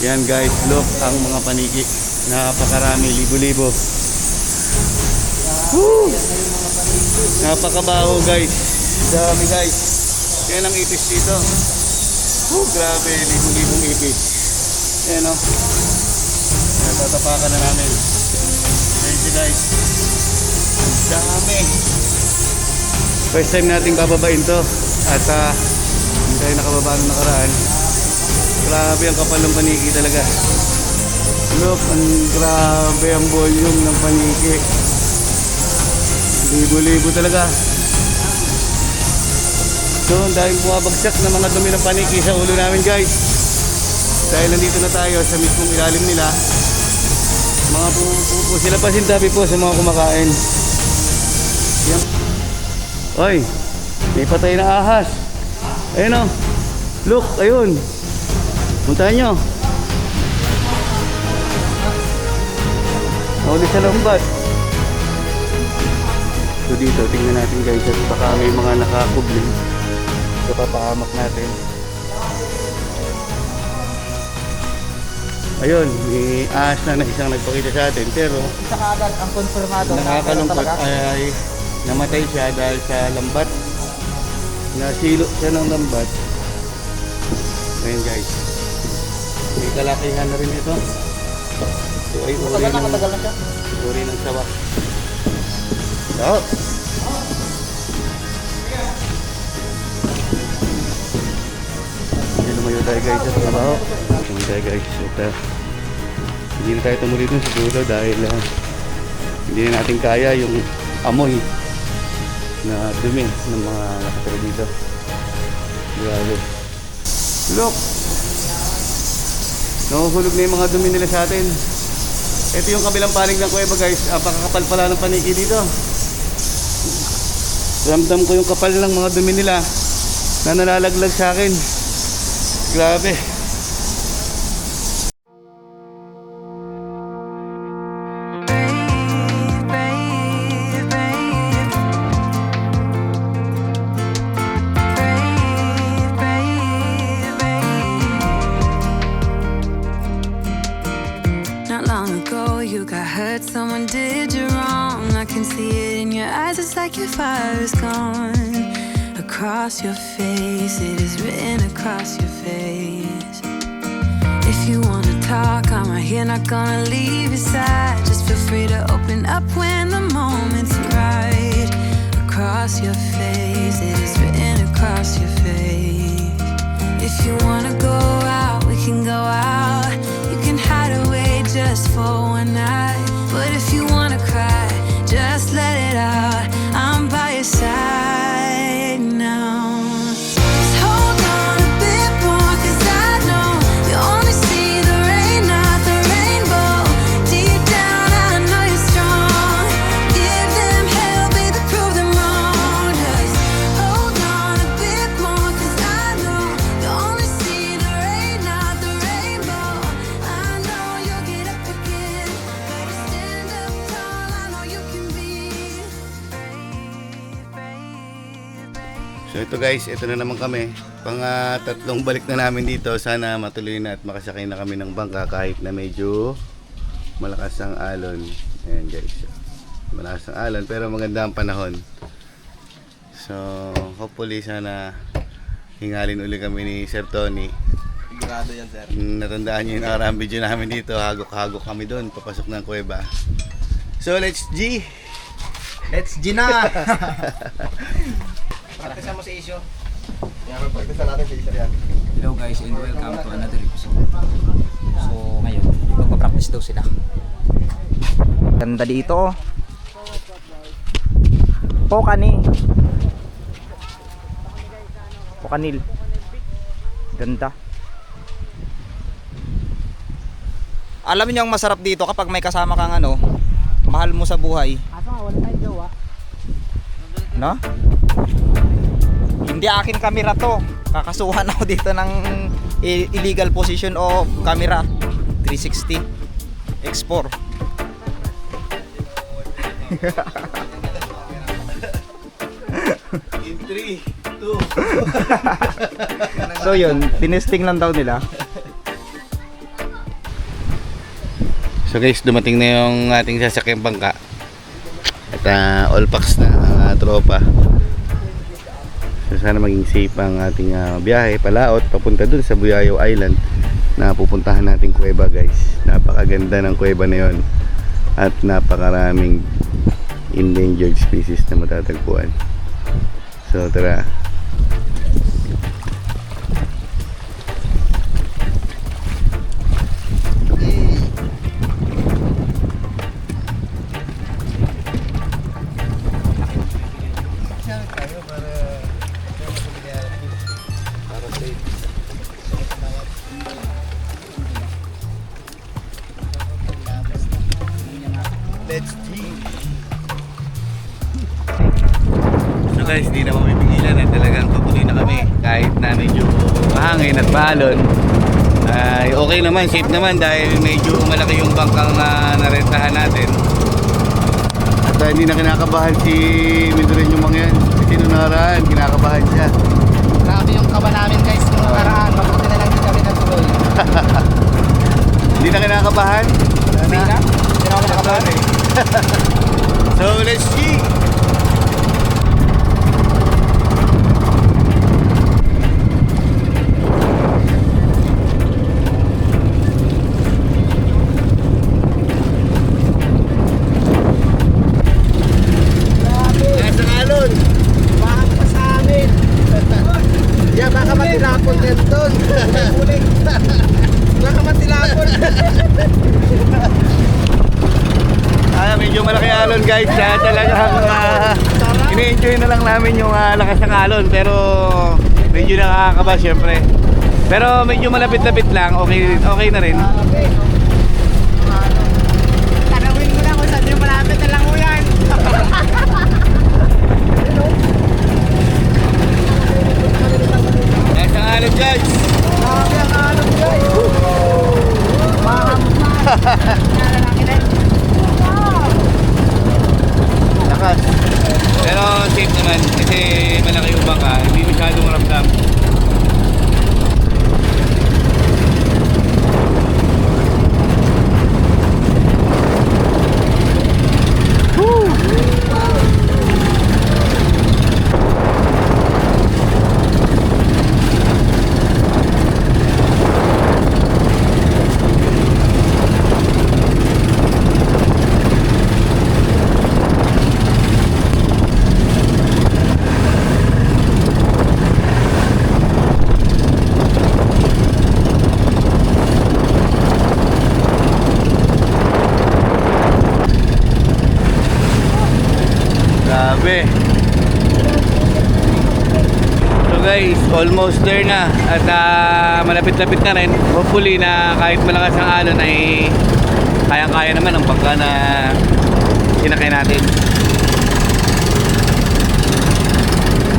Yan guys, look ang mga paniki. Napakarami, libo-libo. Woo! Napakabaho guys. Dami guys. Yan ang ipis dito. Woo, grabe, libo-libong ipis. Yan o. Natatapakan na namin. Ayan siya guys. Dami. First time nating bababain to. At hindi tayo nakababa nung nakaraan. Grabe ang kapal ng paniki talaga. Look, ang grabe ang volume ng paniki. Libo-libo talaga. So, dahil bumabagsak na mga dumi ng paniki sa ulo namin guys. Dahil nandito na tayo sa mismong ilalim nila. Mga pupo sila pasintabi po sa mga kumakain. Yan. Oy, may patay na ahas. Ayun o. Look, ayun. Puntahan nyo. Nauli sa lambat. So dito, tingnan natin guys. At baka may mga nakakubling. So papahamak natin. Ayun, may ahas na isang nagpakita sa atin. Pero Isa kaagad ang konfirmado. nakakalungkot ay namatay siya dahil sa lambat. Nasilo siya ng lambat. Ayun guys. May kalakihan na rin ito. So ay Matagal na siya. uri ng sawak. So, hindi lumayo tayo guys sa trabaho. Lumayo tayo guys. At, hindi na tayo tumuli dun siguro dahil hindi na natin kaya yung amoy na dumi ng mga nakatira dito. Grabe. Look! Nahuhulog na yung mga dumi nila sa atin. Ito yung kabilang panig ng kuweba guys. Pakakapal pala ng paniki dito. Ramdam ko yung kapal ng mga dumi nila na nalalaglag sa akin. Grabe. Someone did you wrong. I can see it in your eyes. It's like your fire is gone. Across your face, it is written across your face. If you wanna talk, I'm right here, not gonna leave your side. Just feel free to open up when the moment's right. Across your face, it is written across your face. If you wanna go out, we can go out. You can hide away just for one night. But if you wanna cry, just let it out. I'm by your side now. Just hold on a bit more, 'cause I know you only see the rain, not the rainbow. Deep down I know you're strong. Give them hell, baby, prove them wrong. Just hold on a bit more, 'cause I know you only see the rain, not the rainbow. I know you'll get up again. Better stand up tall, I know you can be brave, brave, brave. So ito guys, ito na naman kami. Tatlong balik na namin dito. Sana matuloy na at makasakay na kami ng bangka kahit na medyo malakas ang alon. Ayan guys. Malakas ang alon pero maganda ang panahon. So hopefully sana hingalin uli kami ni Sir Tony. Sigurado yan, sir. Natandaan niyo yung nakarang video namin dito. Hagok-hagok kami doon. Papasok ng kuweba. So let's G! Let's G na! Practice mo sa issue. Yan, practice natin sa issue yan. Hello guys and welcome to another episode. So ngayon, magpa-practice daw sila. Ganda dito. Pokani. Pokanil. Ganda. Alam niyo ang masarap dito kapag may kasama kang mahal mo sa buhay. Aso nga, wala tayong gawa. No? Hindi akin camera to. Kakasuhan ako dito ng illegal position o camera 360 X4. In 3, 2. So yun, tinesting lang daw nila. So guys, dumating na yung ating sasakyang bangka. At all packs na ang tropa. So sana maging safe ang ating biyahe palaot papunta dun sa Buyayaw Island na pupuntahan nating kuweba guys. Napakaganda ng kuweba na yon at napakaraming endangered species na matatagpuan. So tara. Let's see. So guys, di na mapipigilan at talagang tutuloy na kami kahit na medyo mahangin at maalon. Ay okay naman, safe naman dahil medyo malaki yung bangkang narentahan natin. At hindi na kinakabahan si Mindren yung mga yan. Kasi nung nakaraan, kinakabahan siya. Grabe yung kaba namin guys nung nakaraan. Mabuti na lang din kami natuloy. Hindi na kinakabahan? Hindi na? Hindi na ako nakabahan eh. So let's see. Nasa alon. Bakit pa sa amin? Yeah, baka matilapon yan doon. Uling. Baka matilapon. Medyo malaki alon guys. Talagang ini-enjoy na lang namin yung lakas ng alon. Pero medyo nakakaba syempre. Pero medyo malapit-lapit lang. Okay na rin. Tanawin mo na kung saan yung malapit na lang mo yan. Nasa alon guys. Grabe ang alon guys. Nalalaki na. Lakas. Pero safe naman kasi malaki yung bangka. Hindi masyadong ramdam. Grabe. So guys, almost there na at malapit-lapit na rin. Hopefully na kahit malakas ang alon ay kayang-kaya naman ang bangka na sinakay natin.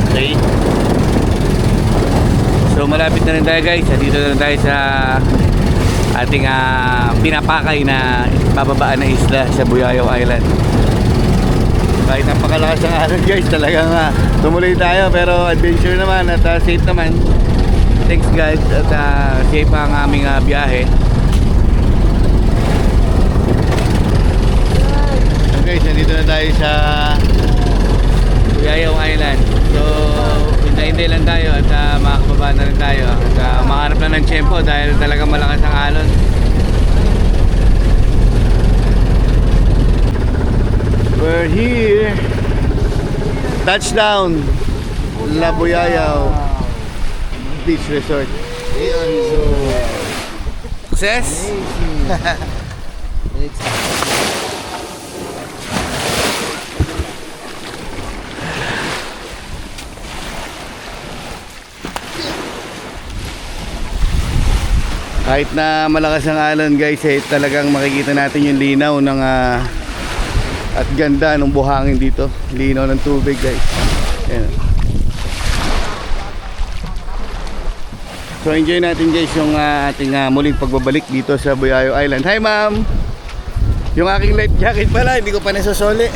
Okay. So malapit na rin tayo guys. Dito na tayo sa ating pinapakay na bababaan na isla sa Buyayaw Island. Kahit napakalakas ng alon guys, talagang tumuloy tayo pero adventure naman at safe naman. Thanks guys at safe ang aming biyahe. So guys, nandito na tayo sa Buyayaw Island. So hintay-hintay lang tayo at makakababa na rin tayo at makahanap lang ng tiyempo dahil talagang malakas ang alon. We're here. Touchdown. La Buyayaw Beach Resort. Success? Kahit na malakas ang alon guys, talagang makikita natin yung linaw ng at ganda ng buhangin dito. Linaw ng tubig guys. Ayan. So enjoy natin guys yung ating muling pagbabalik dito sa Buyayaw Island. Hi ma'am! Yung aking life jacket pala, hindi ko pa nasasoli.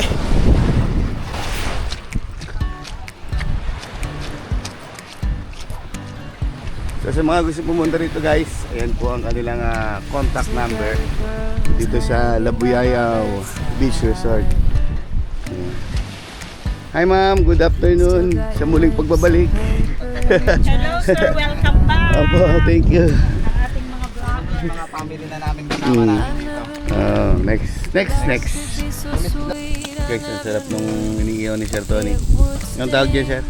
So So sa mga gusto pumunta rito guys, ayan po ang kanilang contact number dito sa Labuyayaw Beach Resort. Ayan. Hi ma'am, good afternoon sa muling pagbabalik. Hello sir, welcome back. Opo, thank you. Ang ating mga vlog. Mga family na namin kasama namin dito. Next. Guys, ang sarap nung iniiyaw ni Sir Tony. Anong tawag dyan, sir?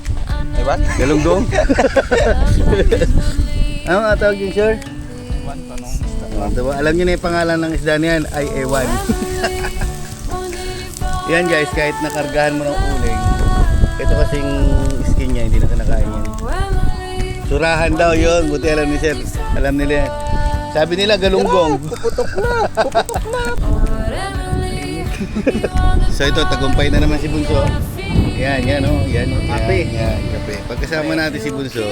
Diba? Galunggong? Ano ang tawag dyan, sir? Ewan ko nung isda. Diba? Alam niyo na yung pangalan ng isda niyan ay ewan. Yan guys, kahit nakargahan mo ng uling, ito kasing skin niya, hindi na kinakain yan. Surahan daw yun, buti alam ni sir. Alam nila yan. Sabi nila galunggong. Puputok na! So ito, tagumpay na naman si Bunso. Yan oh. Kape. Yan, kape. Pagkasama natin si Bunso,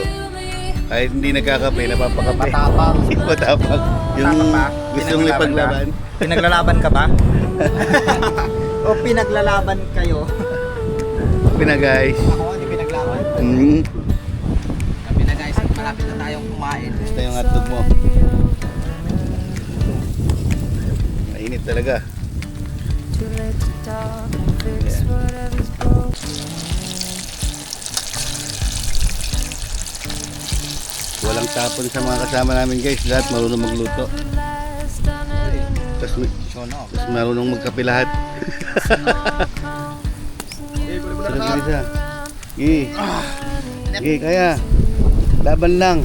kahit hindi nagkakape, napapakape. Matapang. Matapang. Yung Matapang ba? gustong Pinaglalaban ipaglaban. Pinaglalaban ka ba? O pinaglalaban kayo? Kape na guys. Ako, hindi pinaglaban. Kami na guys, malapit na tayong kumain. Gusto yung hotdog mo. Mainit talaga. Walang tapon sa mga kasama namin guys. Lahat marunong magluto. Tapos marunong magkape lahat. Sarap isa. Kaya. Laban lang.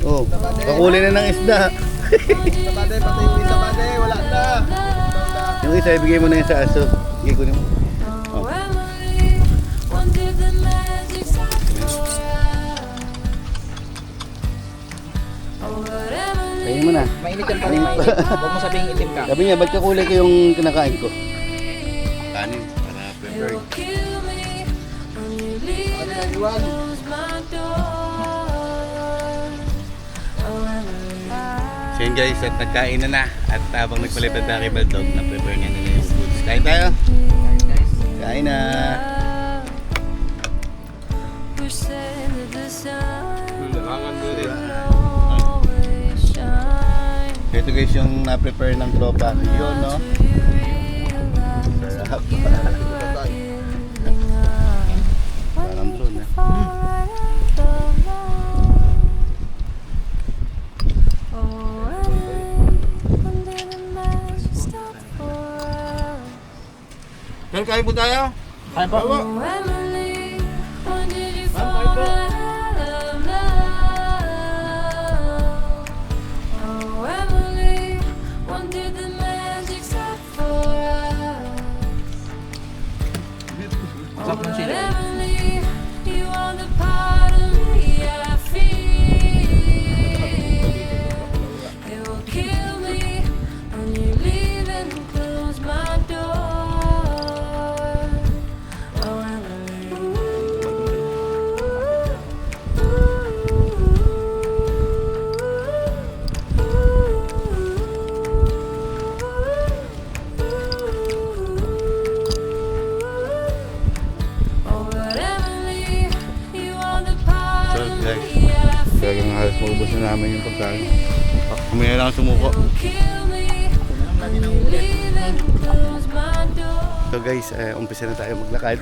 Oh, pakuli na ng isda. Tabade, patay yung isa bade, wala na. Yung isa, ibigay mo na yun sa aso. Ibigay ko mo. Oh. Kaya mo na. Mainit yan pa rin, mainit. Huwag mo sabihin itim ka. Sabi niya, ba't kakulay ko yung kinakain ko? Kanin, para pepper. So yun guys, at nagkain na. At habang nagpalipad na kay Baldog, na-prepare niya nila yung foods. Kain tayo? Kain na! Ito guys yung na-prepare ng tropa. Yun, no? Sarap. Parang drone, eh. Sir, kain po tayo? Kain po. Sarap ng sili. So guys, talagang halos maubos na namin yung pagkain. Kami na lang sumuko. So guys, umpisa na tayo maglakad.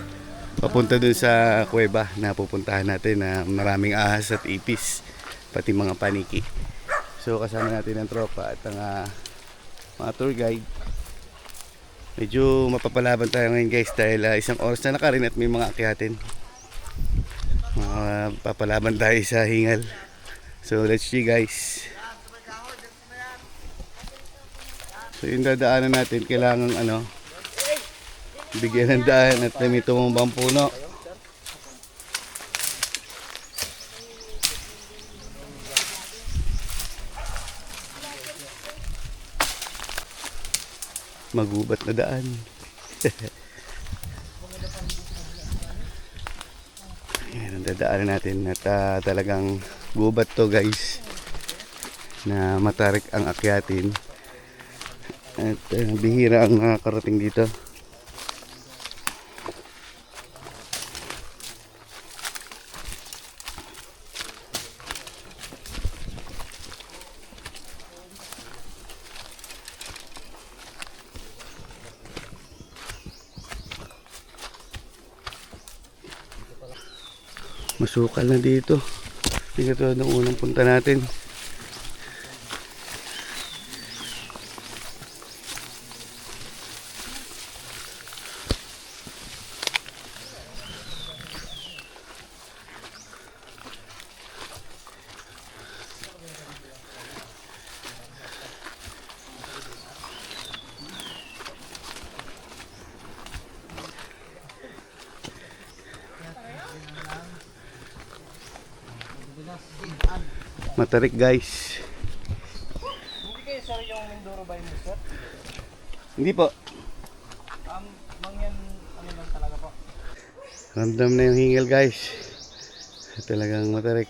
Papunta dun sa kuweba na pupuntahan natin na maraming ahas at ipis. Pati mga paniki. So kasama natin ang tropa at ang mga tour guide. Medyo mapapalaban tayo ngayon guys dahil isang oras na nakarin at may mga akyatin. Papalaban tayo sa hingal. So let's see guys. So yung dadaanan natin kailangan bigyan ng daan at may tumumbang puno. Magubat na daan. Yan ang dadaanan natin at talagang gubat to guys na matarik ang akyatin at bihira ang nakakarating dito. Masukal na dito. Hindi katulad ng unang punta natin. Matarik guys. Hindi kayo sir yung Mindoro by mo sir? Hindi po. Mangyan ano lang talaga po. Ramdam na yung hingal guys. Talagang matarik.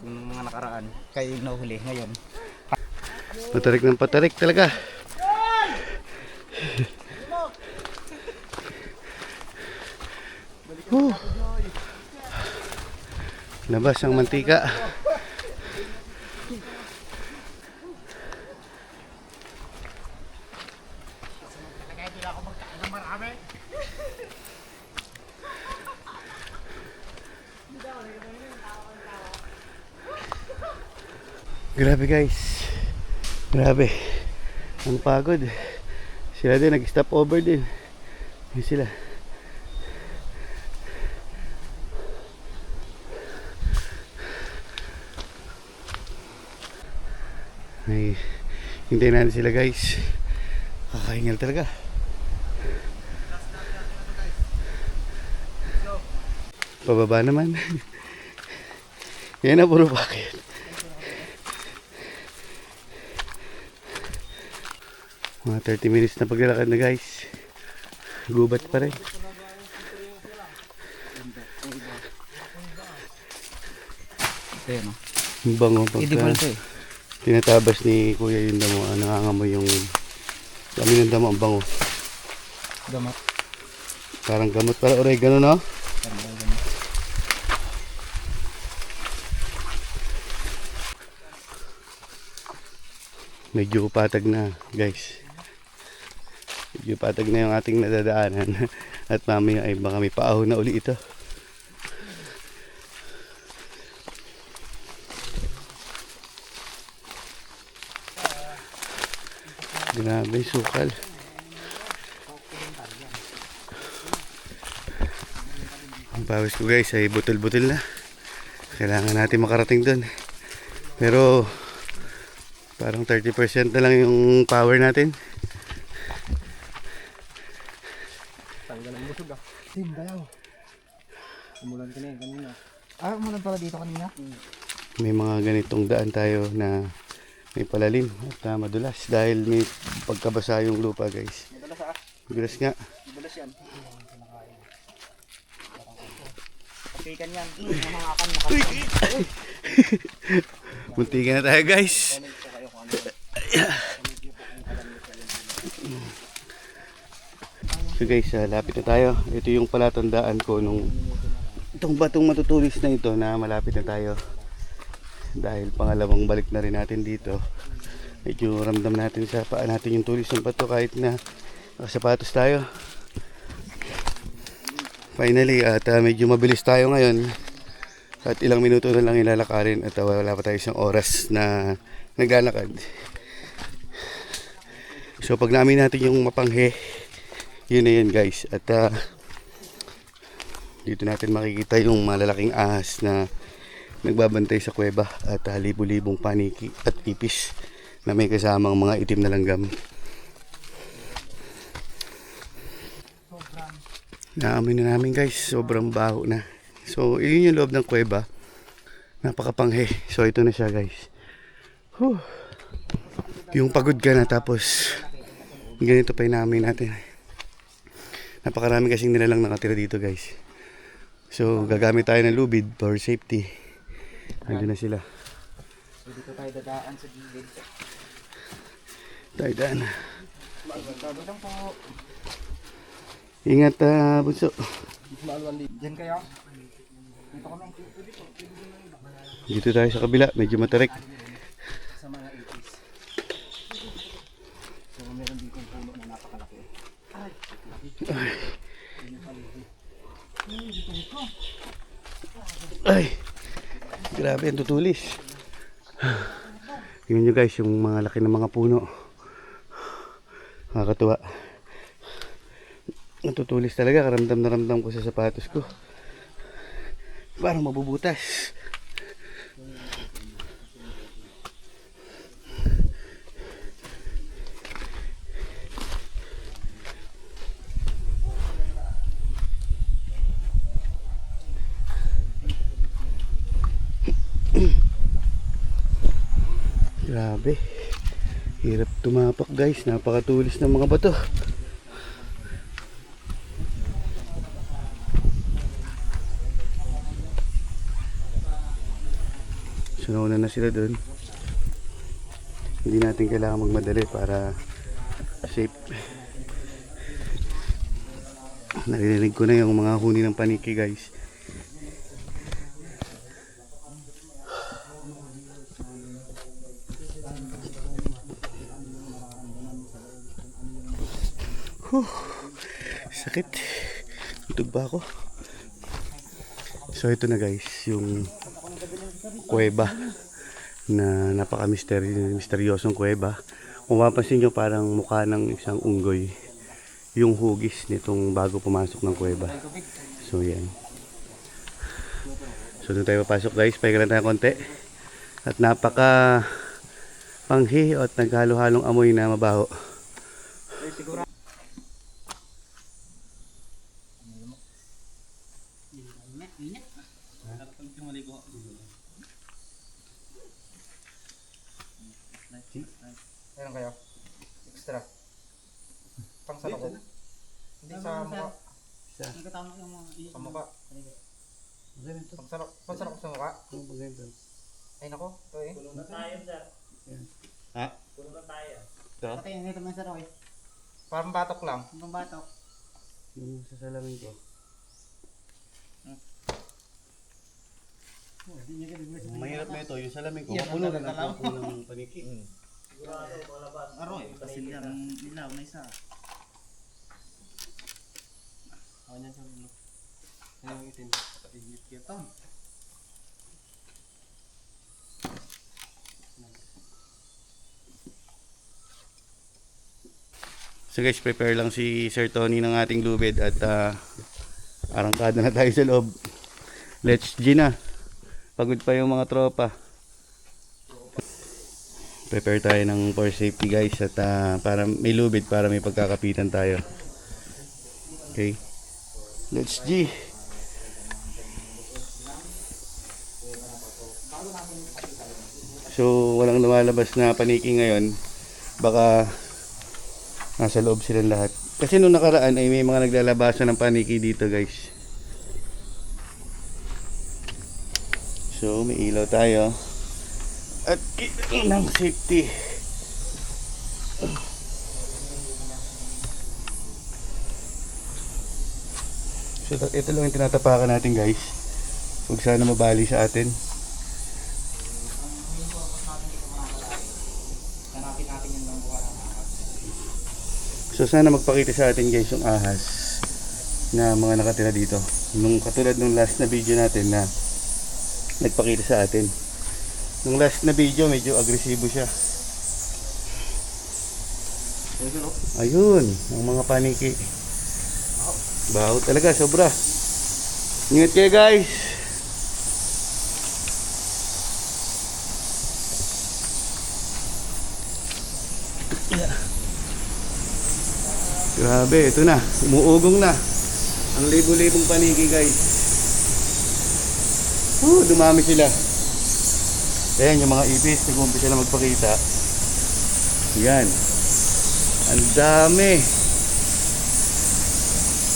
Yung mga nakaraan, kayo yung nahuli ngayon. Matarik ng patarik talaga. Labas ang mantika. Grabe guys. Grabe. Ang pagod. Sila din nag-stop over din. Yun sila. Ay, hintayin natin sila guys. Kakahingal talaga. Pababa naman. Yan na puro bakit. Mga 30 minutes na paglalakad na guys. Gubat pa rin. Ayan o. Ang bango Edible pagka to eh. tinatabas ni kuya yung damo. Nangangamoy yung dami ng damo. Ang bango. Gamot. Parang gamot para oregano, no? Medyo patag na guys. Medyo patag na yung ating nadadaanan. At mamaya ay baka may paahon na uli ito. Grabe, sukal. Ang pawis ko guys ay butil-butil na. Kailangan natin makarating dun. Pero parang 30% na lang yung power natin. Tanggal ang busog ah. Tim, dayaw. Umulan ka na yun kanina. Ah, umulan pala dito kanina? May mga ganitong daan tayo na may palalim at madulas dahil may pagkabasa yung lupa guys. Madulas ah. Madulas nga. Madulas yan. Papikan yan. Nangangakan. Muntikan na tayo guys. So guys, lapit na tayo. Ito yung palatandaan ko nung itong batong matutulis na ito na malapit na tayo. Dahil pangalawang balik na rin natin dito. Medyo ramdam natin sa paa natin yung tulis ng bato kahit na nakasapatos tayo. Finally, at medyo mabilis tayo ngayon. At ilang minuto na lang ilalakarin at wala pa tayo isang oras na naglalakad. So pag namin natin yung mapanghe, yun na yun guys. At dito natin makikita yung malalaking ahas na nagbabantay sa kuweba at libu-libong paniki at ipis na may kasamang mga itim na langgam. Naamoy na namin guys, sobrang baho na. So yun yung loob ng kuweba. Napakapanghe. So ito na siya guys. Whew. Yung pagod ka na tapos ganito pa inamin natin. Napakarami kasing nilalang nakatira dito guys. So gagamit tayo ng lubid for safety. Andun na sila. Dito tayo dadaan sa gilid. Tayo daan. Sabi lang po. Ingat bunso. Diyan kayo. Dito tayo sa kabila. Medyo matarik. Sa mga ipis. So meron dito puno na napakalaki. Ay. Grabe, ang tutulis. Tingnan nyo guys, yung mga laki ng mga puno. Nakakatuwa. Natutulis talaga, karamdam na ramdam ko sa sapatos ko. Parang mabubutas. Grabe. Hirap tumapak guys, napakatulis ng mga bato. So nauna na sila dun. Hindi natin kailangan magmadali para safe. Narinig ko na yung mga huni ng paniki guys. Sakit. Tutog ba ako? So ito na guys, yung kuweba na napaka-misteryosong kuweba. Kung mapapansin nyo, parang mukha ng isang unggoy yung hugis nitong bago pumasok ng kuweba. So yan. So doon tayo papasok guys, pahinga lang tayo konti. At napaka panghi at naghalo-halong amoy na mabaho. Meron kayo? Extra. Pang sa loob. Hindi sa mukha. Sa mukha. Pansarap sa mukha. Ay nako, ito eh. Ha? Ito? Parang batok lang. Yung sa salamin ko. Mahirap na ito, yung salamin ko. Mapuno na lang ako ng paniki. Aroy, kasi yan, ilaw na isa. Ako niyan sa ulo. Ayaw ang itin. Init kita. So guys, prepare lang si Sir Tony ng ating lubid at arangkada na tayo sa loob. Let's G na. Pagod pa yung mga tropa. Prepare tayo ng for safety guys at para may lubid para may pagkakapitan tayo. Okay. Let's G. So walang lumalabas na paniki ngayon. Baka nasa loob silang lahat. Kasi nung nakaraan ay may mga naglalabasan ng paniki dito guys. So may ilaw tayo. At ng safety. So ito lang yung tinatapakan natin guys. Huwag sana mabali sa atin. So sana magpakita sa atin guys yung ahas na mga nakatira dito. Nung katulad nung last na video natin na nagpakita sa atin. Nung last na video medyo agresibo siya. Ayun, ang mga paniki. Baho talaga, sobra. Ingat kayo guys. Grabe, ito na. Umuugong na. Ang libo-libong paniki guys. Dumami sila. Ayan yung mga ipis, nag-umpisa na magpakita. Yan. Ang dami.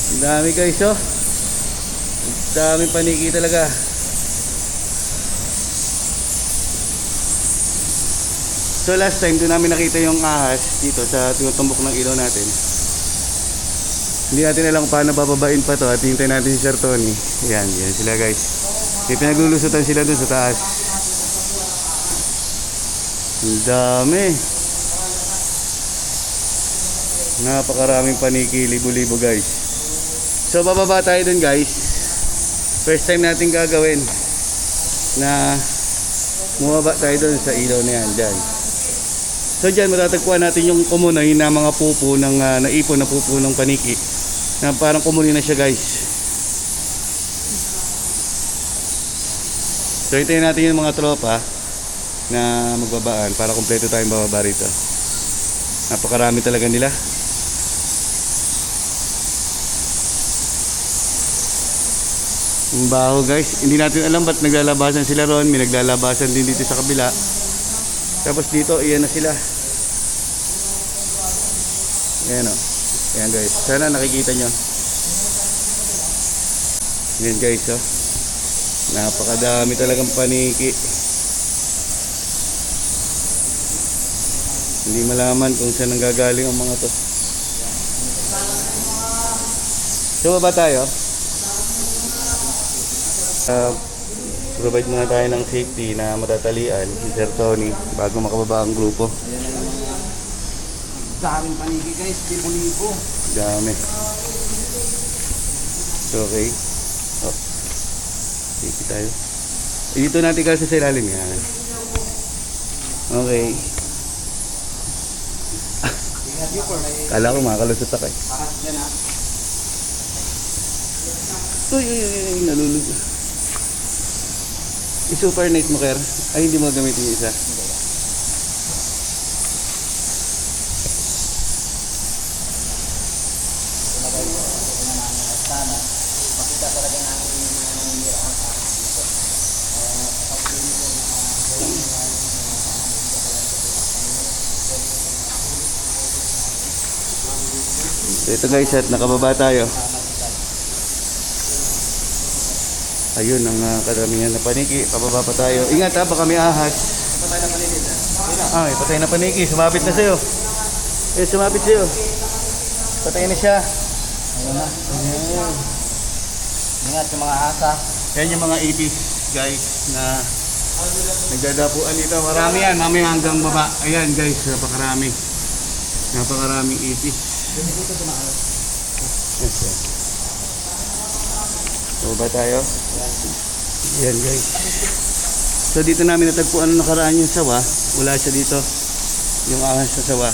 Ang dami guys, oh. Ang daming paniki talaga. So last time doon namin nakita yung ahas dito sa tinutumbok ng ilaw natin. Hindi natin alam kung paano bababain pa to at hintayin natin si Sir Tony. Yan, yan sila guys. May pinaglulusutan sila dun sa taas. Ang dami. Napakaraming paniki, libo-libo guys. So bababa tayo dun guys. First time natin gagawin. na bumaba tayo doon sa ilaw na yan dyan. So dyan matatagpuan natin yung kumunoy na mga pupo ng naipon na pupo ng paniki na parang kumunoy na siya guys. So hintayin natin yung mga tropa na magbabaan para kumpleto tayong bababa rito. Napakarami talaga nila. Ang baho guys, hindi natin alam ba't naglalabasan sila ron, may naglalabasan din dito sa kabila. Tapos dito, iyan na sila. Ayan o. Ayan guys, sana nakikita nyo. Ayan guys o. Napakadami talagang paniki. Hindi malaman kung saan nanggagaling ang mga to. So baba tayo. Provide muna tayo ng safety na matatalian si Sir Tony bago makababa ang grupo. Daming paniki guys, libo-libo. Dami. So, okay. Oh. Safety tayo. Dito natin kasi sa ilalim yan. Okay. Kala ko makakalusot ako eh. Uy, nalulog. I-supernate mo, Ker. Ay, hindi mo gamitin yung isa. So ito guys, at nakababa tayo. Ayun ang karamihan na paniki. Pababa pa tayo. Ingat ha, baka may ahas. Patay na paniki dyan. Ay, patay na paniki. Sumapit na sa'yo. Sumapit sa'yo. Patay na siya. Ayun na. Ayan. Ingat yung mga asa. Yan yung mga ipis guys na nagdadapuan dito. Marami yan. Mamaya hanggang baba. Ayan guys, napakarami. Napakaraming ipis. Yes, sir. So ba tayo? Yan guys. So dito namin natagpuan nung nakaraan yung sawa. Wala siya dito. Yung ahas sa sawa.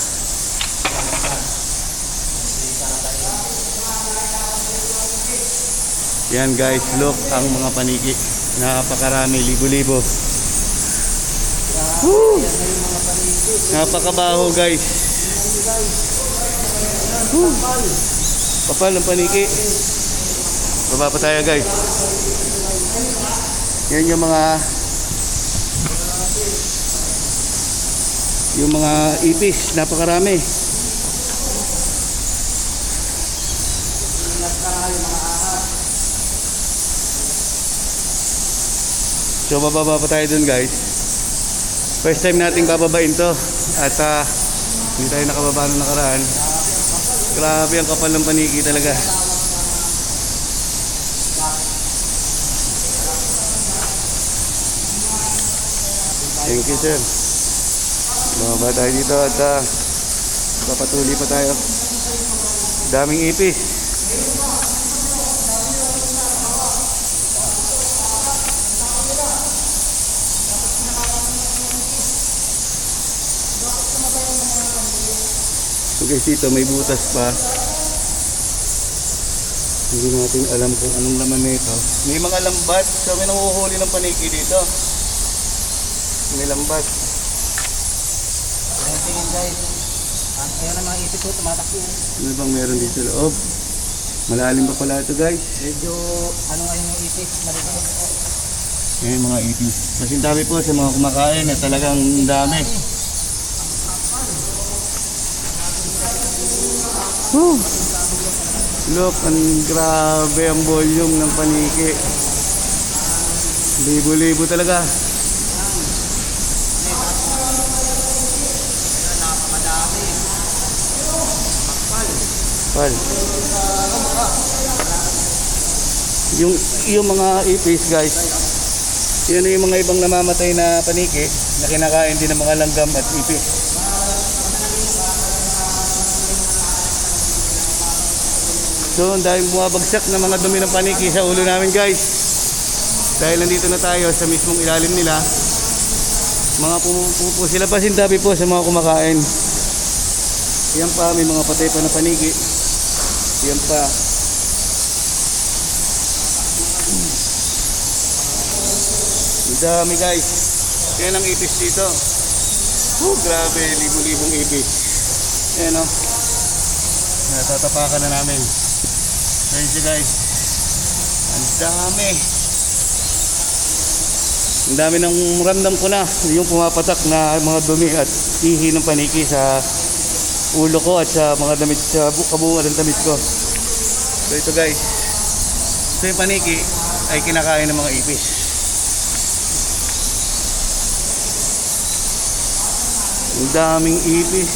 Yan guys, look ang mga paniki. Napakarami, libo-libo. Woo! Napakabaho guys. Woo! Kapal ng paniki. Baba pa tayo guys. Yan yung mga ipis, napakarami. So bababa pa tayo dun guys. First time nating bababain to. At hindi tayo nakababa nung nakaraan. Grabe ang kapal ng paniki talaga. Thank you sir. Bababa tayo dito at papatuloy pa tayo. Daming ipis. So guys, dito may butas pa. Hindi natin alam kung anong laman nito. May mga lambat. So may nanguhuli ng paniki dito. May lambat. Ayan tingin guys. Ayan ang mga ipis ko, tumatakbo. Ano bang meron dito sa loob? Malalim pa pala ito guys. Medyo, ano nga yung ipis? Maliit. Ayan mga ipis. Pasintabi po sa mga kumakain na talagang dami. Woo! Look, ang grabe ang volume ng paniki. Libo-libo talaga. Pal. Yung mga ipis guys, yan yung mga ibang namamatay na paniki na kinakain din ng mga langgam at ipis. So, ang daming bumabagsak na mga dumi ng paniki sa ulo namin guys. Dahil nandito na tayo sa mismong ilalim nila, mga pumupupo sila pa sintabi po sa mga kumakain. Yan pa, may mga patay pa na paniki. Yan pa. Ang dami guys. Yan ang ipis dito. Grabe, libo-libong ipis. Ayan o. Natatapakan na namin. Ayan siya guys. Ang dami. Ang dami ng ramdam ko na yung pumapatak na mga dumi at ihi ng paniki sa ulo ko at sa mga damit, sa kabungan ng damit ko. So ito guys. So yung paniki ay kinakain ng mga ipis. Ang daming ipis.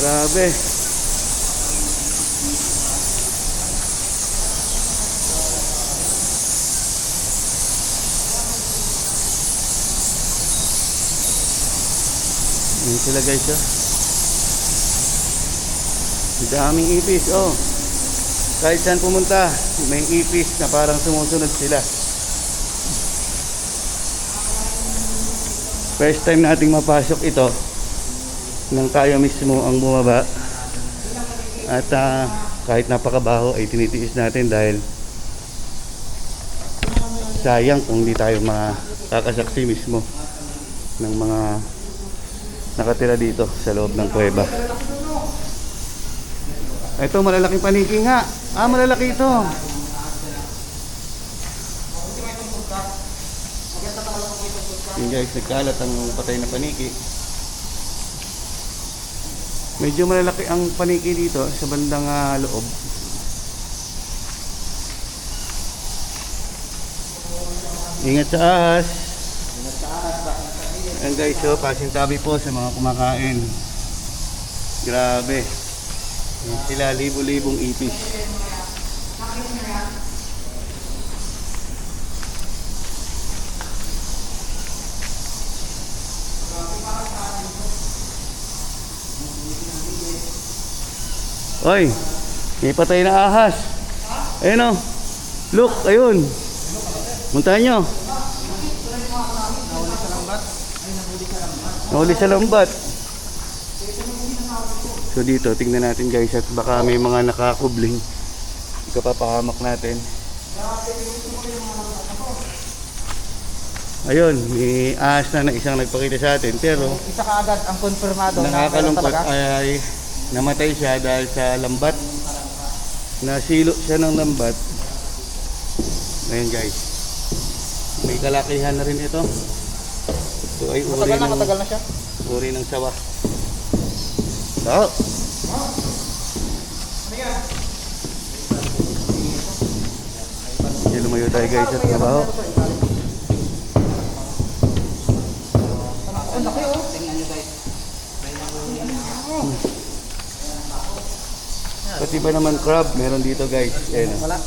Grabe. Ayan sila guys, oh. Ang daming ipis, oh. Kahit saan pumunta, may ipis na parang sumusunod sila. First time nating mapasok ito nang tayo mismo ang bumaba. At kahit napakabaho ay tinitiis natin dahil sayang kung hindi tayo makakasaksi mismo ng mga nakatira dito sa loob ng kuweba. Ito, malalaking paniki nga. Malalaki ito. Yun guys, nagkalat ang patay na paniki. Medyo malalaki ang paniki dito sa bandang loob. Ingat sa ahas. Ayan guys, so pasintabi po sa mga kumakain. Grabe. Ayan sila, libo-libong ipis. Oy, may patay na ahas. Ayun o. Look, ayun. Muntahan nyo. Nahuli sa lambat. So dito, tingnan natin guys at baka may mga nakakubling. Ikapapahamak natin. Ayun, may ahas na isang nagpakita sa atin. Pero Isa kaagad ang konfirmado na meron nakakalungkot talaga. ay namatay siya dahil sa lambat. Nasilo siya ng lambat. Ayun guys. May kalakihan na rin ito. Ito ay Matagal na siya. uri ng sawa. Tao. Hindi lumayo tayo guys sa trabaho. Pati ba naman crab meron dito guys. Ayan. Wala.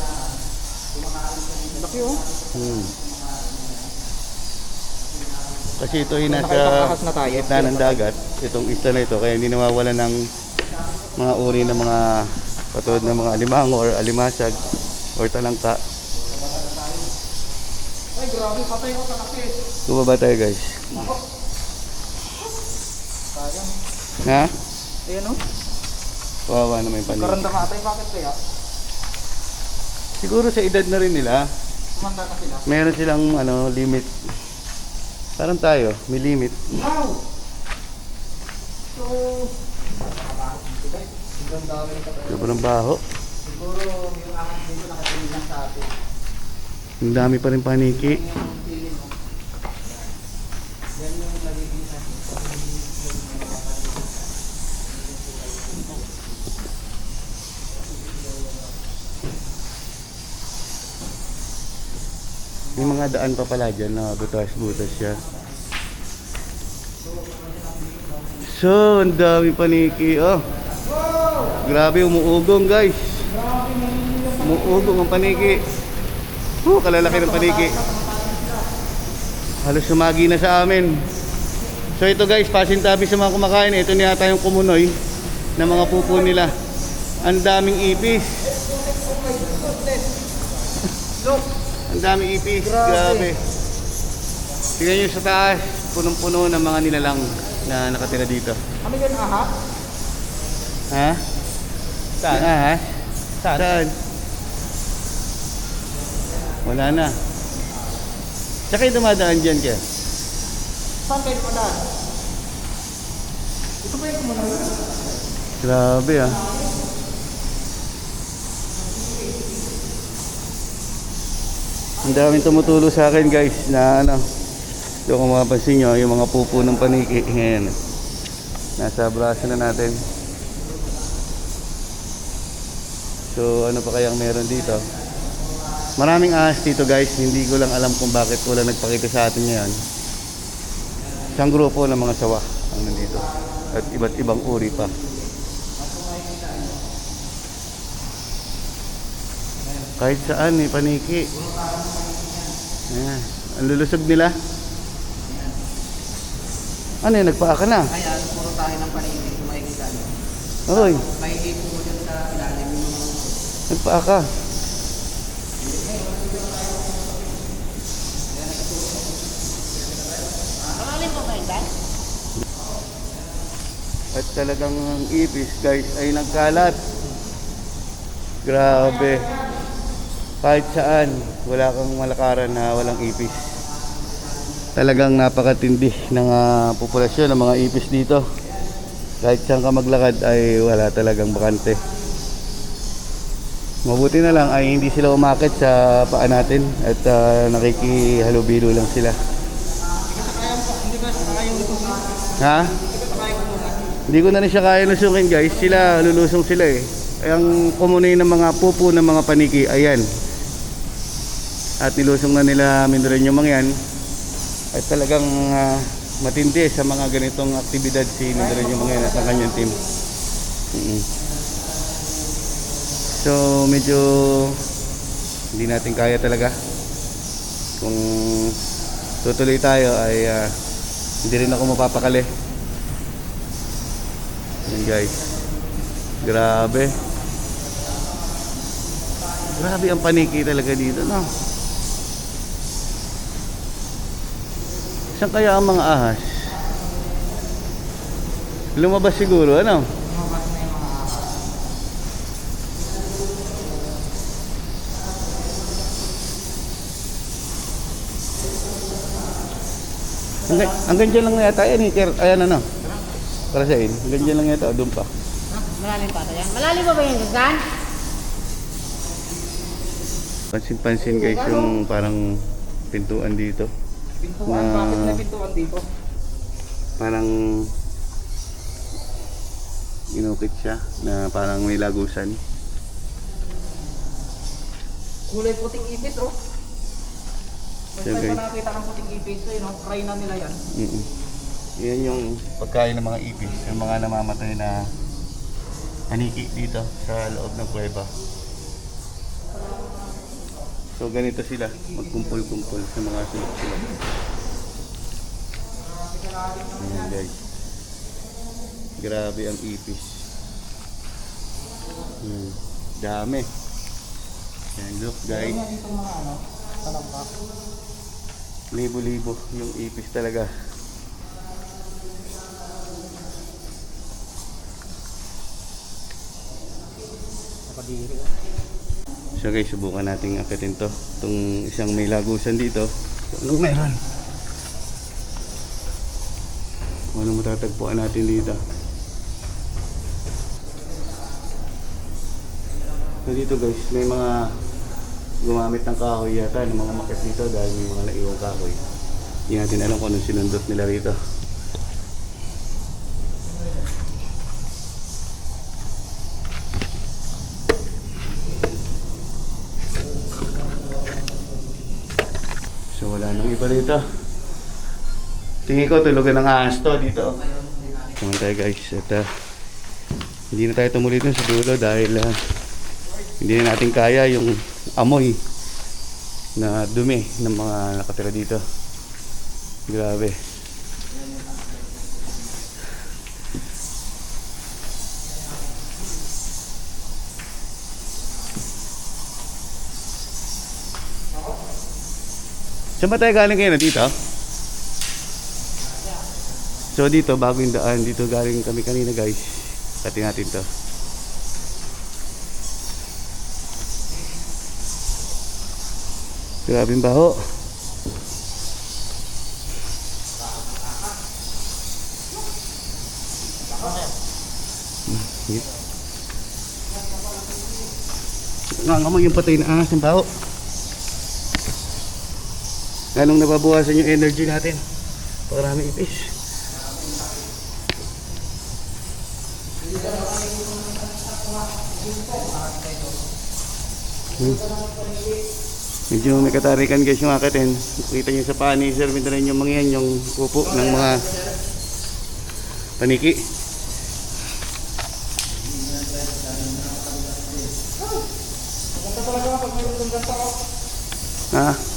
Laki oh. Kasi ito ay Nakakahas na nasa tayo. gitna ng dagat, itong isla na ito, kaya hindi nawawala ng mga uri ng mga katulad ng mga alimango or alimasag or talangka. Ay, grabe, patay ko sa laki. Bumaba tayo guys. Ha? Ayan oh. Kawawa naman yung panig. Karanda matay, bakit kaya? Siguro sa edad na rin nila, Tumanda na sila. meron silang limit. Parang tayo, may limit. Wow! So, sobrang dami ito. Sobrang baho. Siguro yung ahas dito nakatingin lang sa atin. Ang dami pa rin paniki. Yung feeling mo. Yan yung nagiging sa May mga daan pa pala dyan na butas-butas siya. So, ang dami paniki. Oh. Grabe, umuugong guys. Umuugong ang paniki. Kalalaki ng paniki. Halos sumagi na sa amin. So ito guys, pasintabi sa mga kumakain. Ito na yata yung kumunoy na mga pupo nila. Ang daming ipis. Ang dami ipis. Grabe. Tingnan nyo sa taas. Punong-puno ng mga nilalang na nakatira dito. Kami yun, aha? Ha? Saan? Ha? Saan? Saan? Wala na. Tsaka yung dumadaan dyan kaya. Saan kayo padaan? Ito ba yung kumunang? Grabe ah. Ang daming tumutulo sa akin guys na ano. Doon kung mapapansin nyo, yung mga pupo ng paniki. Ngayon. Nasa braso na natin. So ano pa kayang meron dito? Maraming ahas dito guys. Hindi ko lang alam kung bakit wala nagpakita sa atin ngayon. Isang grupo ng mga sawa ang nandito. At iba't ibang uri pa. Kahit saan may paniki. Ayan. Ang lulusog nila. Ano yun? Nagpaa ka na? Ayan, puro tayo ng paningin kung makikita nyo. Oy, May ipon mo dyan sa ilalim yung nagpaa ka. At talagang ang ipis guys ay nagkalat. Grabe. Kahit saan, wala kang malakaran na walang ipis. Talagang napakatindi ng populasyon ng mga ipis dito. Kahit saan ka maglakad ay wala talagang bakante. Mabuti na lang ay hindi sila umakit sa paa natin at nakikihalubilo lang sila. Ha? Hindi ko na rin siya kaya lusukin guys. Sila, lulusong sila eh. Ang kumunin ng mga pupo ng mga paniki, ayan. At nilusong na nila Mindoro yung mga yan. At talagang matindi sa mga ganitong aktibidad si Mindoro yung mga yan at ang kanyang team. So medyo hindi natin kaya talaga. Kung tutuloy tayo ay hindi rin ako mapapakali. Yan guys. Grabe. Grabe ang paniki talaga dito, no? Saan kaya ang mga ahas? Lumabas siguro, ano? Hanggang dyan lang yata yan, ayan ano? Para sa hanggang dyan lang yata, doon pa. Malalim pa yan. Malalim ba yung gagan? Pansin-pansin guys yung parang pintuan dito. pintuan. Bakit may pintuan dito? Parang inukit siya na parang may lagusan. Kulay puting ipis, oh. First Yeah, time guys. ko nakakita ng puting ipis, eh, no? Try na nila yan. Yan yung pagkain ng mga ipis, yung mga namamatay na aniki dito sa loob ng kuweba. So ganito sila, magkumpul-kumpul sa mga sulok-sulok. Ayan guys. Grabe ang ipis. Dami. Ayan, look guys. Libo-libo yung ipis talaga. Nakadiri, So guys, subukan natin akitin to. Itong isang may lagusan dito. So, anong meron? Anong matatagpuan natin dito? So dito guys, may mga gumamit ng kahoy yata ng mga makit dito dahil may mga naiwang kahoy. Hindi natin alam kung anong sinundot nila rito. So wala nang iba dito. Tingin ko tulugan ng ahas to dito. Naman tayo guys. At hindi na tayo tumuloy dun sa dulo dahil hindi na natin kaya yung amoy na dumi ng mga nakatira dito. Grabe. Saan ba tayo galing kayo na dito? So dito, bago yung daan, dito galing kami kanina guys. Pati natin to. Grabe yung baho. Nangangamoy yung patay na angas ng baho. Lalong nababawasan yung energy natin. Pakarami ipis. Medyo may katarikan guys yung akitin. Kita nyo sa paa ni Sir Mindran yung mga yan, yung pupo ng mga paniki. Ha?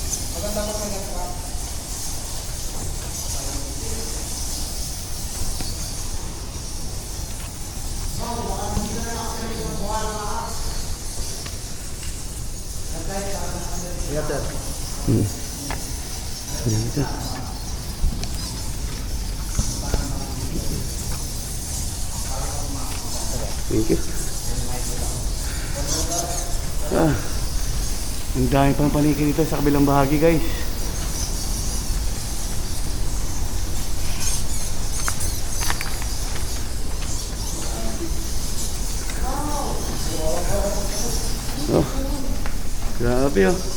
Ayan, sir. Thank you. Ang dami pang paniki dito sa kabilang bahagi guys. Oh, grabe oh.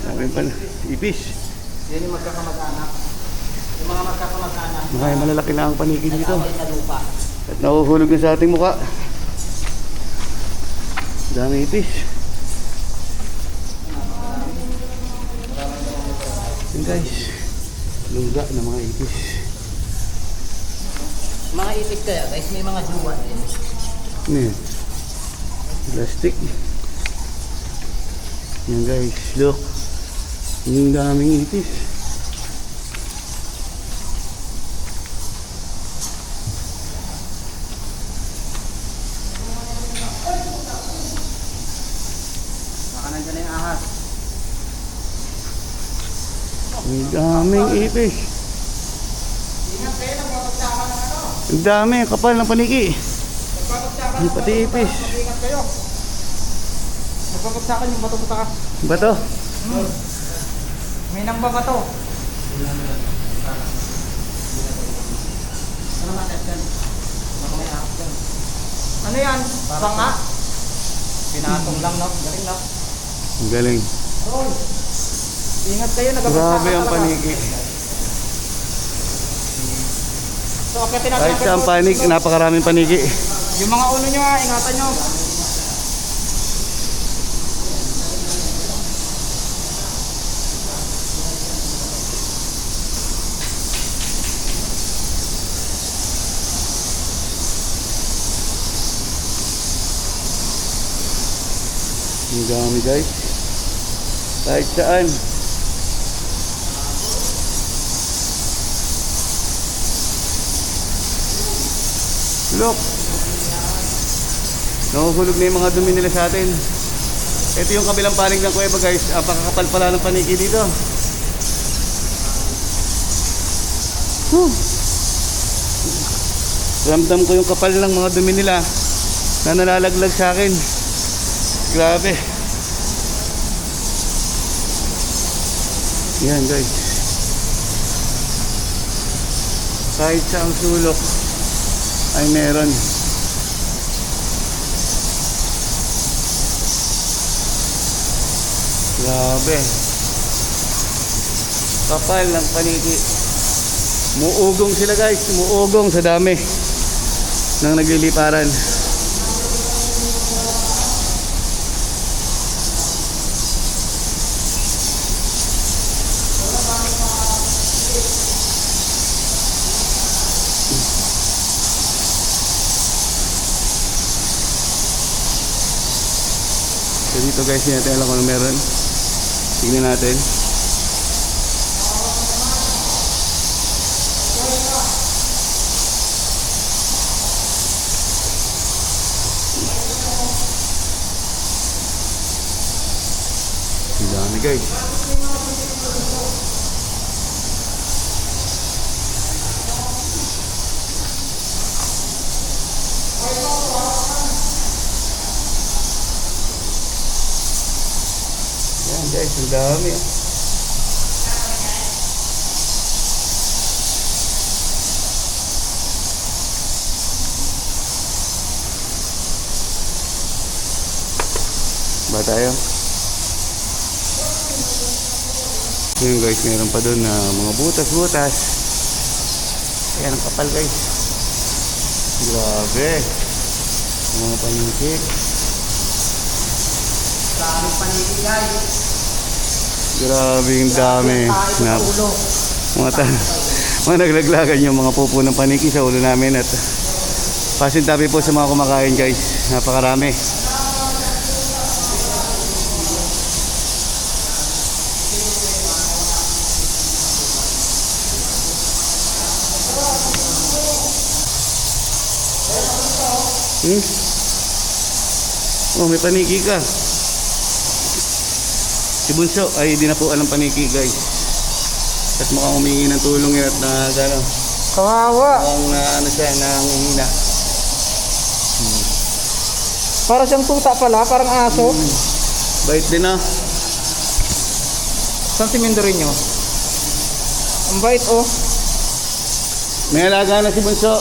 Dami pa na. Ipis. Yan yung magkakamag-anak. Yung mga magkakamag-anak. Malalaki na ang paniki dito. Nag-away na lupa. At nahuhulog na sa ating mukha. Dami ipis. Yan guys. Lungga na mga ipis. Mga ipis kaya guys, may mga duwa din. Ano yan? Plastic. Yan guys, look. Yung daming ipis. Baka nandyan na yung ahas. Ang daming ipis. Ang dami, kapal ng paniki. Ang pati ipis. Ingat kayo. Nagpapagsakan yung bato-bato. Bato. May nang babato. Ano natin yan? Baka may ahas yan. Ano yan? Banga? Pinatong lang no? Galing no? Ang galing. Hoy! Ingat kayo, nagpapagsakan Grabe ang paniki. So, akitin natin Kahit saan panik, napakaraming paniki. yung mga ulo nyo ha, ingatan nyo. Ang dami guys. Kahit saan. Look. Nahuhulog na yung mga dumi nila sa atin. Ito yung kabilang panig ng kuweba guys. Pakakapal pala ng paniki dito. Whew. Ramdam ko yung kapal ng mga dumi nila na nalalaglag sa akin. Grabe. Yan guys. Kahit sa ang sulok ay meron. Grabe. Kapal ng paniki. Muugong sila guys. Muugong sa dami ng nagliliparan. So dito guys, hindi natin alam kung ano meron. Tingnan natin. Grabe guys. Yan guys, ang dami. Ba tayo? Yun guys, meron pa doon na mga butas-butas. Ayan ang kapal guys. Grabe. Mga paniki. Maraming paniki guys. Grabe yung dami. Mga naglaglagan yung mga pupo ng paniki sa ulo namin. At pasintabi po sa mga kumakain guys. Napakarami. Oh, may paniki ka. Si Bunso ay di na po alam paniki guys. At mukhang humingi ng tulong yun at na gano'n. Kawawa. Mukhang siya, nangihina. Para siyang tuta pala, parang aso. Bait din ah. Saan si Mindoro nyo? Ang bait oh. May alaga na si Bunso.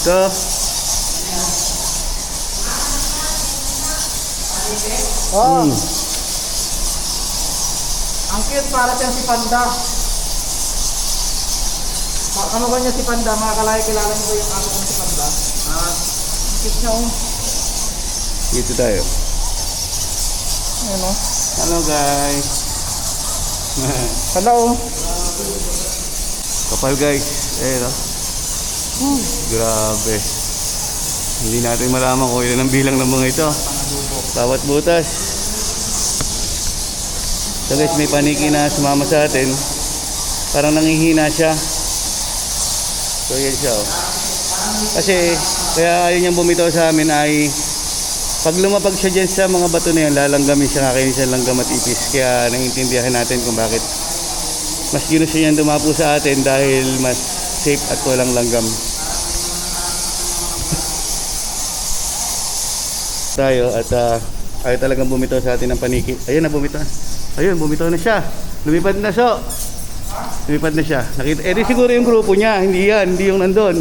So, Oh. Ang cute, para siyang si Panda. Ano ba niya si Panda? Mga kalaya, kilala niyo ba yung aso kong si Panda? Ang cute niya oh. dito tayo. Ayan oh. Hello guys. Panda oh. Kapal guys. Eh, no? Grabe. Hindi natin malaman kung ilan ang bilang ng mga ito. Bawat butas. So guys, may paniki na sumama sa atin. Parang nangihina siya. So yan siya oh. Kasi kaya ayaw niyang bumitaw sa amin ay pag lumapag siya dyan sa mga bato na yan, lalanggamin siya, kakainin siya langgam at ipis. Kaya naiintindihan natin kung bakit mas ginusto niyang dumapo sa atin dahil mas safe at walang langgam. Tayo at ayaw talagang bumitaw sa atin ng paniki. Ayun na, bumitaw. Ayun, bumitaw na siya. Lumipad na so. Lumipad na siya. Nakita, di siguro yung grupo niya. Hindi yan, hindi yung nandun.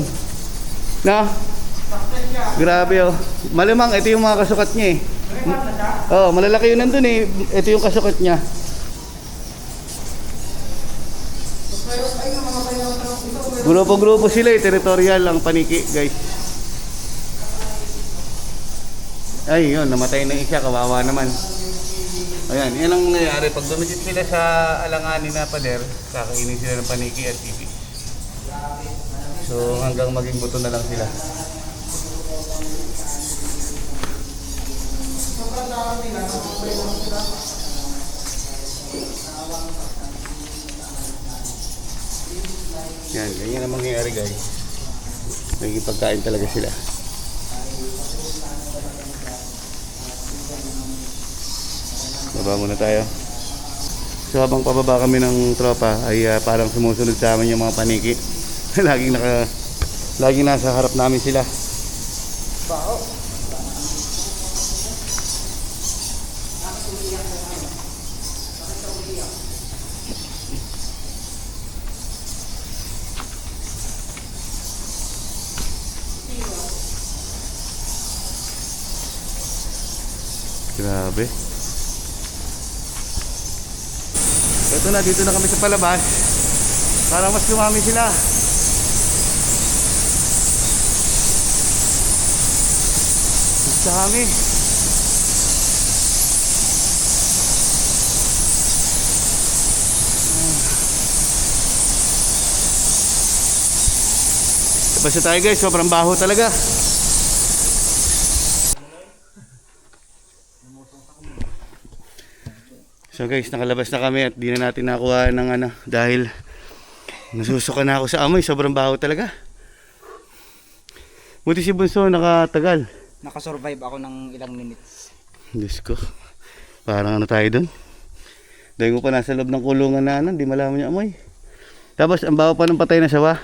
Na? Grabe oh. Malamang ito yung mga kasukat niya eh. Oh, malalaki yung nandun eh. Ito yung kasukat niya. Grupo-grupo sila eh. Territorial ang paniki guys. Ay, yun, namatay na isa, kawawa naman. Ayan, yan ang nangyayari. Pag dumikit sila sa alanganin na pader, kakainin sila ng paniki at ipis. So, hanggang maging buto na lang sila. Yan, ganyan ang mangyayari guys. Naging pagkain talaga sila. Baba muna tayo. So habang pababa kami ng tropa ay parang sumusunod sa amin yung mga paniki. Laging nasa harap namin sila. Grabe. Ito na, dito na kami sa palabas. Para mas lumami sila. Gusto kami. Basta tayo guys, sobrang baho talaga. So guys, nakalabas na kami at di na natin nakuha ng dahil nasusuka na ako sa amoy, sobrang baho talaga. Buti si Bunso nakatagal. Nakasurvive ako ng ilang minutes. Diyos ko. Parang ano tayo doon. Dahil mo pa nasa loob ng kulungan na ano, hindi malaman yung amoy. Tapos ang bawa pa ng patay na sawa.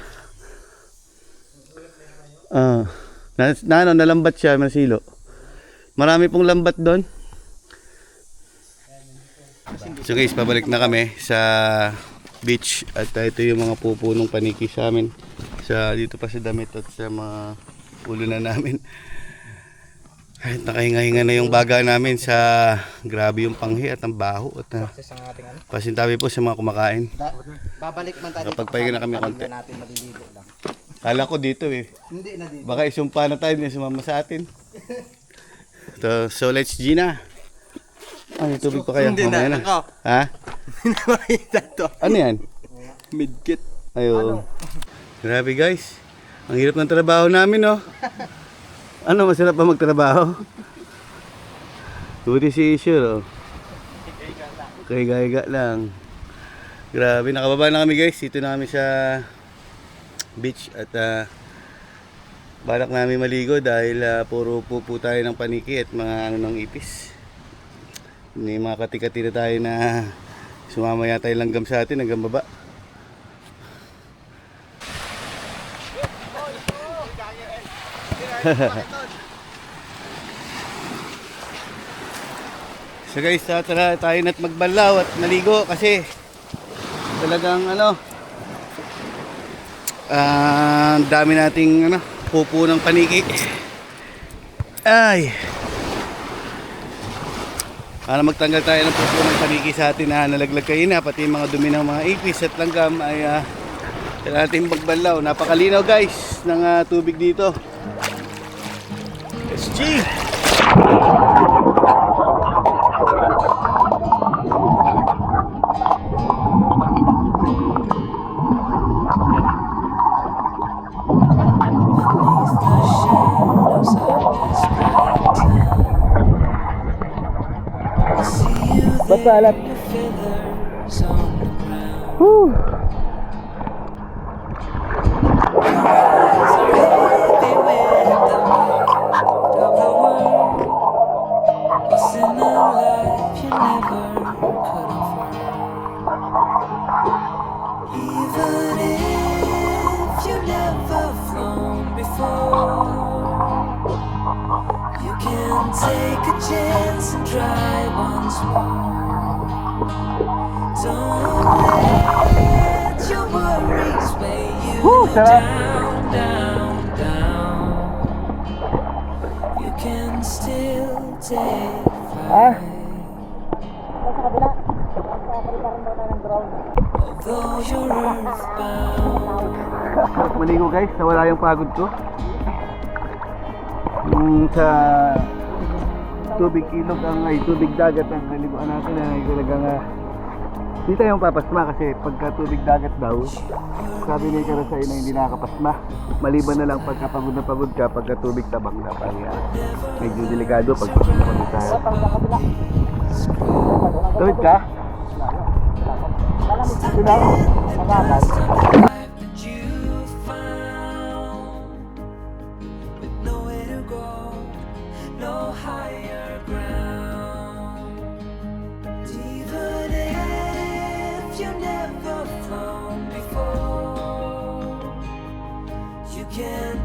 Nalambat siya, masilo. Marami pong lambat doon. So guys, pabalik na kami sa beach at ito yung mga pupunong paniki sa amin. Dito pa sa damit at sa mga ulo na namin. Kahit nakahinga-hinga na yung baga namin sa grabe yung panghi at ang baho at pasintabi po sa mga kumakain. Babalik man tayo. Kapag pahinga na kami konti. natin maliligo lang. Kala ko dito eh. Hindi na dito. Baka isumpa na tayo na sumama sa atin. So let's G na. Ay, tubig pa kaya? Hindi Mamaya na. Ako. Ha? Hindi na makita to. Ano yan? Midget. Ayo. Grabe guys. Ang hirap ng trabaho namin, oh. Ano, masarap ba magtrabaho? Buti si Isher, oh. Kaya lang. Grabe, nakababa na kami guys. Dito na kami sa beach at balak namin maligo dahil puro pupo tayo ng paniki at mga ano ng ipis. May mga kati-kati na tayo na sumama yata yung langgam sa atin hanggang baba. So guys, tara tayo na't magbalaw at maligo kasi talagang ano dami nating ano pupo ng paniki. Ay, para magtanggal tayo ng pupo ng paniki sa atin na nalaglag kayo na, pati yung mga dumi ng mga ipis at langgam ay kailangan natin magbalaw. Napakalinaw guys ng tubig dito. SG! Basta alat. Woo! Take a chance and try once more. Don't let your worries weigh you down, down, down. You can still take flight. Although you're earthbound. Maligo guys, nawala yung pagod ko. Sa tubig ilog tubig dagat ang naliguan natin ay talagang hindi tayong papasma kasi pagka tubig dagat daw sabi ni Karasay na hindi nakakapasma maliban na lang pagka pagod na pagod ka pagka tubig tabang na medyo delikado pag pagod tayo. Tawid ka?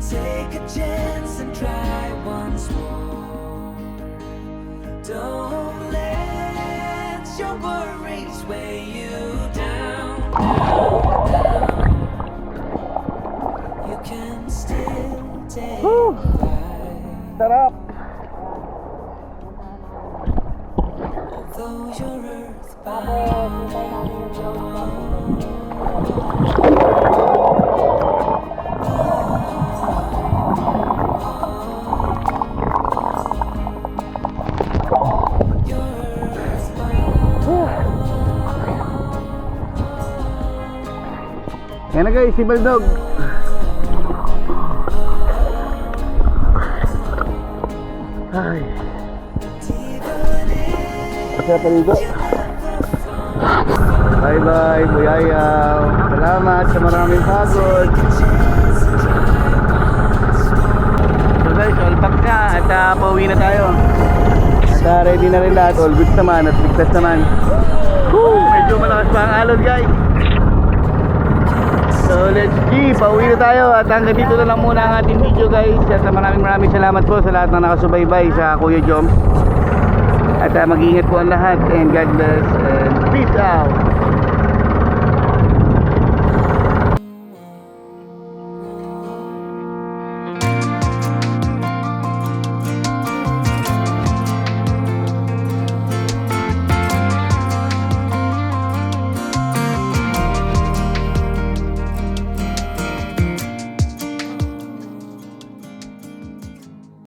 Take a chance and try once more. Don't let your worries weigh you down, down, down. You can still take flight. Sarap! Although you're earthbound. Yan na guys, si Baldog. Ay. Masaya paligo. Bye bye, buyayaw. Salamat sa maraming pagod. So guys, all back na at pauwi na tayo. ready na rin lahat. All good naman at ligtas naman. Woo! Medyo malakas pa ang alon guys. So let's see, pauwi na tayo at hanggang dito na lang muna ang ating video guys. At maraming salamat po sa lahat na nakasubaybay sa Kuya Joms. At mag-ingat po ang lahat and God bless and peace out.